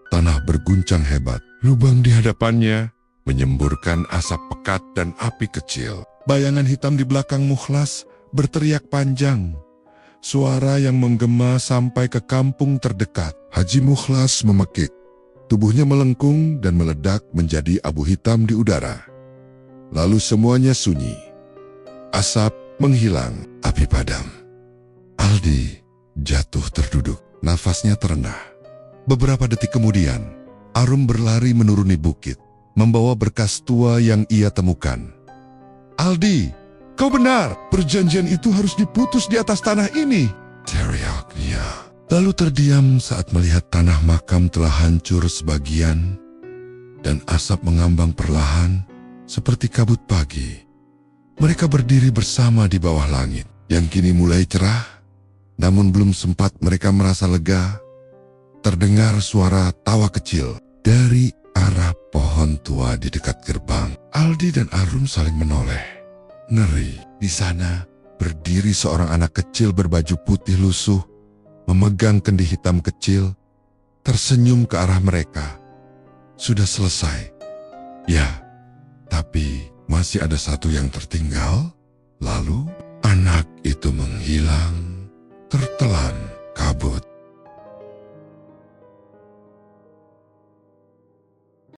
tanah berguncang hebat. Lubang di hadapannya menyemburkan asap pekat dan api kecil. Bayangan hitam di belakang Mukhlas berteriak panjang. Suara yang menggema sampai ke kampung terdekat. Haji Mukhlas memekik. Tubuhnya melengkung dan meledak menjadi abu hitam di udara. Lalu semuanya sunyi. Asap menghilang, api padam. Aldi jatuh terduduk, nafasnya terendah. Beberapa detik kemudian, Arum berlari menuruni bukit, membawa berkas tua yang ia temukan. "Aldi, Kau benar, perjanjian itu harus diputus di atas tanah ini, teriaknya. Lalu terdiam saat melihat tanah makam telah hancur sebagian dan asap mengambang perlahan seperti kabut pagi. Mereka berdiri bersama di bawah langit yang kini mulai cerah, namun belum sempat mereka merasa lega. Terdengar suara tawa kecil dari arah pohon tua di dekat gerbang. Aldi dan Arum saling menoleh. Ngeri, di sana berdiri seorang anak kecil berbaju putih lusuh, memegang kendi hitam kecil, tersenyum ke arah mereka. Sudah selesai. Ya, tapi masih ada satu yang tertinggal. Lalu anak itu menghilang, tertelan kabut.